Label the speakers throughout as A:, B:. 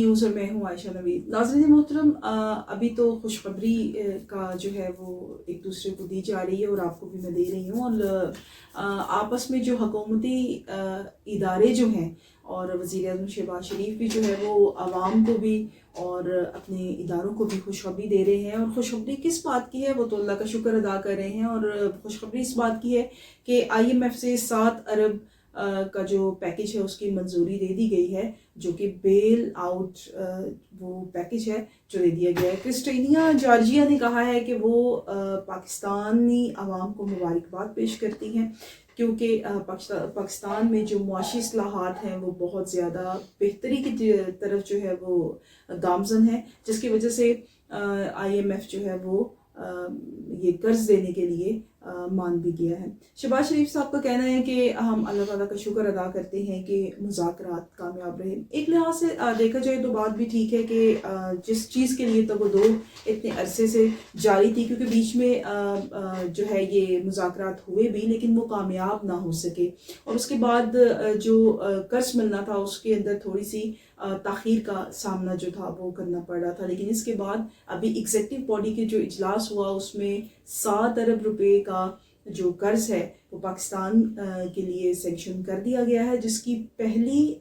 A: News اور میں ہوں عائشہ نوید۔ ناظرین محترم، ابھی تو خوشخبری کا جو ہے وہ ایک دوسرے کو دی جا رہی ہے اور آپ کو بھی میں دے رہی ہوں، اور آپس میں جو حکومتی ادارے جو ہیں اور وزیر اعظم شہباز شریف بھی جو ہے وہ عوام کو بھی اور اپنے اداروں کو بھی خوشخبری دے رہے ہیں۔ اور خوشخبری کس بات کی ہے؟ وہ تو اللہ کا شکر ادا کر رہے ہیں، اور خوشخبری اس بات کی ہے کہ IMF سے 7 ارب کا جو پیکج ہے اس کی منظوری دے دی گئی ہے، جو کہ بیل آؤٹ وہ پیکج ہے جو دے دیا گیا ہے۔ کرسٹینیا جارجیا نے کہا ہے کہ وہ پاکستانی عوام کو مبارکباد پیش کرتی ہیں، کیونکہ پاکستان میں جو معاشی اصلاحات ہیں وہ بہت زیادہ بہتری کی طرف جو ہے وہ گامزن ہے، جس کی وجہ سے IMF جو ہے وہ یہ قرض دینے کے لیے مان بھی گیا ہے۔ شہباز شریف صاحب کا کہنا ہے کہ ہم اللہ تعالیٰ کا شکر ادا کرتے ہیں کہ مذاکرات کامیاب رہے۔ ایک لحاظ سے دیکھا جائے تو بات بھی ٹھیک ہے کہ جس چیز کے لیے تگودو اتنے عرصے سے جاری تھی، کیونکہ بیچ میں جو ہے یہ مذاکرات ہوئے بھی لیکن وہ کامیاب نہ ہو سکے، اور اس کے بعد جو قرض ملنا تھا اس کے اندر تھوڑی سی تاخیر کا سامنا جو تھا وہ کرنا پڑ رہا تھا، لیکن اس کے بعد ابھی ایگزیکٹو باڈی کے جو اجلاس ہوا اس میں 7 ارب روپے کا جو قرض ہے وہ پاکستان کے لیے سینکشن کر دیا گیا ہے، جس کی پہلی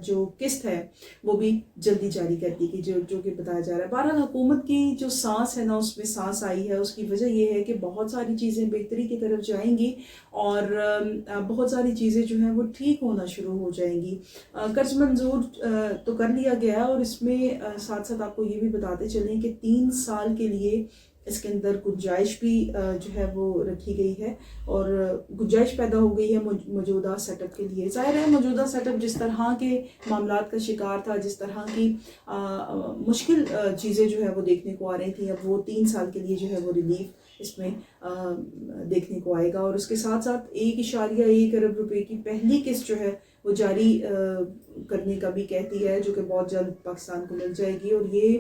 A: جو قسط ہے وہ بھی جلدی جاری کر دی گئی، جو کہ بتایا جا رہا ہے۔ بہرحال حکومت کی جو سانس ہے نا اس میں سانس آئی ہے، اس کی وجہ یہ ہے کہ بہت ساری چیزیں بہتری کی طرف جائیں گی اور بہت ساری چیزیں جو ہیں وہ ٹھیک ہونا شروع ہو جائیں گی۔ قرض منظور تو کر لیا گیا ہے، اور اس میں ساتھ ساتھ آپ کو یہ بھی بتاتے چلیں کہ 3 سال کے لیے اس کے اندر گنجائش بھی جو ہے وہ رکھی گئی ہے، اور گنجائش پیدا ہو گئی ہے موجودہ سیٹ اپ کے لیے۔ ظاہر ہے موجودہ سیٹ اپ جس طرح کے معاملات کا شکار تھا، جس طرح کی مشکل چیزیں جو ہے وہ دیکھنے کو آ رہی تھیں، اب وہ 3 سال کے لیے جو ہے وہ ریلیف اس میں دیکھنے کو آئے گا، اور اس کے ساتھ ساتھ 1.1 ارب روپے کی پہلی قسط جو ہے وہ جاری کرنے کا بھی کہتی ہے، جو کہ بہت جلد پاکستان کو مل جائے گی۔ اور یہ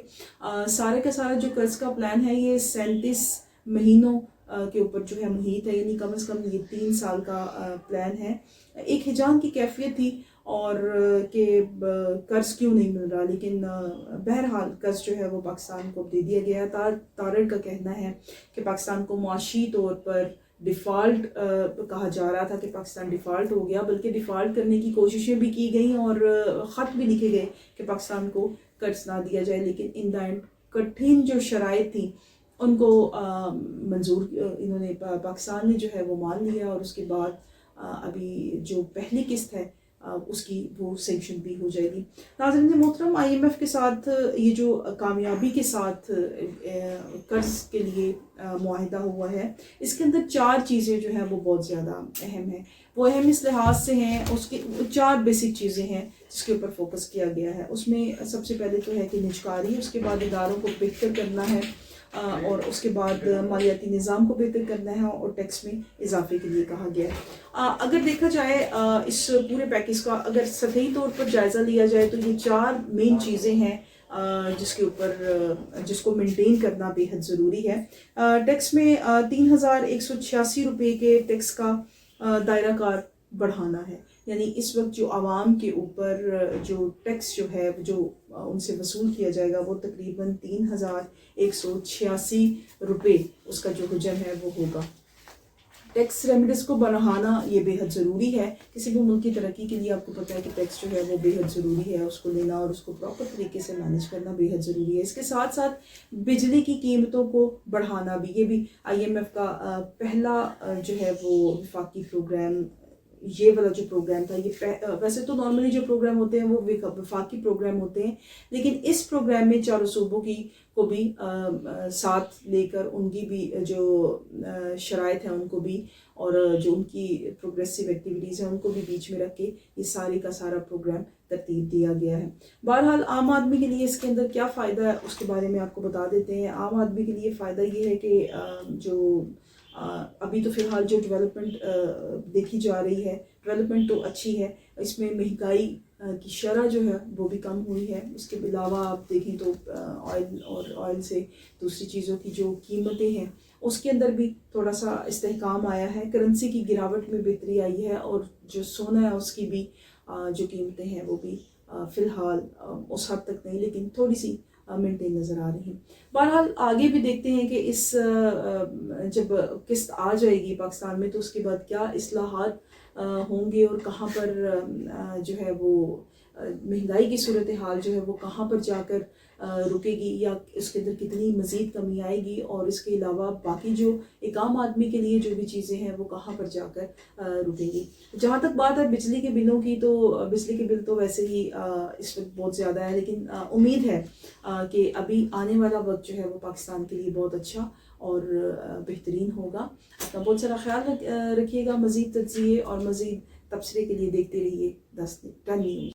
A: سارے کا سارا جو قرض کا پلان ہے یہ 37 مہینوں کے اوپر جو ہے محیط ہے، یعنی کم از کم یہ 3 سال کا پلان ہے۔ ایک ہجان کی کیفیت تھی اور کہ قرض کیوں نہیں مل رہا، لیکن بہرحال قرض جو ہے وہ پاکستان کو دے دیا گیا ہے۔ تارڑ کا کہنا ہے کہ پاکستان کو معاشی طور پر ڈیفالٹ کہا جا رہا تھا کہ پاکستان ڈیفالٹ ہو گیا، بلکہ ڈیفالٹ کرنے کی کوششیں بھی کی گئیں اور خط بھی لکھے گئے کہ پاکستان کو قرض نہ دیا جائے، لیکن ان دا اینڈ کٹھن جو شرائط تھیں ان کو منظور انہوں نے پاکستان نے جو ہے وہ مان لیا، اور اس کے بعد ابھی جو پہلی قسط ہے اس کی وہ سینکشن بھی ہو جائے گی۔ ناظرین محترم، IMF کے ساتھ یہ جو کامیابی کے ساتھ قرض کے لیے معاہدہ ہوا ہے، اس کے اندر 4 چیزیں جو ہیں وہ بہت زیادہ اہم ہیں۔ وہ اہم اس لحاظ سے ہیں، اس کے 4 بیسک چیزیں ہیں جس کے اوپر فوکس کیا گیا ہے۔ اس میں سب سے پہلے تو ہے کہ نجکاری، اس کے بعد اداروں کو بہتر کرنا ہے، اور اس کے بعد مالیاتی نظام کو بہتر کرنا ہے، اور ٹیکس میں اضافے کے لیے کہا گیا ہے۔ اگر دیکھا جائے اس پورے پیکج کا اگر سطحی طور پر جائزہ لیا جائے تو یہ 4 مین چیزیں ہیں جس کو مینٹین کرنا بے حد ضروری ہے۔ ٹیکس میں 3186 روپے کے ٹیکس کا دائرہ کار بڑھانا ہے، یعنی اس وقت جو عوام کے اوپر جو ٹیکس جو ہے جو ان سے وصول کیا جائے گا وہ تقریباً 3186 روپے اس کا جو حجم ہے وہ ہوگا۔ ٹیکس ریمیڈیز کو بڑھانا یہ بے حد ضروری ہے، کسی بھی ملک کی ترقی کے لیے آپ کو پتہ ہے کہ ٹیکس جو ہے وہ بے حد ضروری ہے، اس کو لینا اور اس کو پراپر طریقے سے مینیج کرنا بے حد ضروری ہے۔ اس کے ساتھ ساتھ بجلی کی قیمتوں کو بڑھانا بھی، یہ بھی IMF کا پہلا جو ہے وہ وفاقی پروگرام، یہ والا جو پروگرام تھا، یہ ویسے تو نارملی جو پروگرام ہوتے ہیں وہ وفاقی پروگرام ہوتے ہیں، لیکن اس پروگرام میں 4 صوبوں کو بھی ساتھ لے کر ان کی بھی جو شرائط ہیں ان کو بھی، اور جو ان کی پروگریسو ایکٹیویٹیز ہیں ان کو بھی بیچ میں رکھ کے یہ ساری کا سارا پروگرام ترتیب دیا گیا ہے۔ بہرحال عام آدمی کے لیے اس کے اندر کیا فائدہ ہے اس کے بارے میں آپ کو بتا دیتے ہیں۔ عام آدمی کے لیے فائدہ یہ ہے کہ جو ابھی تو فی الحال جو ڈیولپمنٹ دیکھی جا رہی ہے، ڈیولپمنٹ تو اچھی ہے، اس میں مہنگائی کی شرح جو ہے وہ بھی کم ہوئی ہے۔ اس کے علاوہ آپ دیکھیں تو آئل سے دوسری چیزوں کی جو قیمتیں ہیں اس کے اندر بھی تھوڑا سا استحکام آیا ہے، کرنسی کی گراوٹ میں بہتری آئی ہے، اور جو سونا ہے اس کی بھی جو قیمتیں ہیں وہ بھی فی الحال اس حد تک نہیں، لیکن تھوڑی سی مینٹین نظر آ رہی ہیں. بہرحال آگے بھی دیکھتے ہیں کہ اس جب قسط آ جائے گی پاکستان میں تو اس کے بعد کیا اصلاحات ہوں گے، اور کہاں پر جو ہے وہ مہنگائی کی صورتحال جو ہے وہ کہاں پر جا کر رکے گی، یا اس کے اندر کتنی مزید کمی آئے گی، اور اس کے علاوہ باقی جو ایک عام آدمی کے لیے جو بھی چیزیں ہیں وہ کہاں پر جا کر رکیں گی. جہاں تک بات ہے بجلی کے بلوں کی، تو بجلی کے بل تو ویسے ہی اس وقت بہت زیادہ ہے، لیکن امید ہے کہ ابھی آنے والا وقت جو ہے وہ پاکستان کے لیے بہت اچھا اور بہترین ہوگا. اپنا بہت سارا خیال رکھیے گا. مزید تجزیے اور مزید تبصرے کے لیے دیکھتے رہیے 10 نیوز.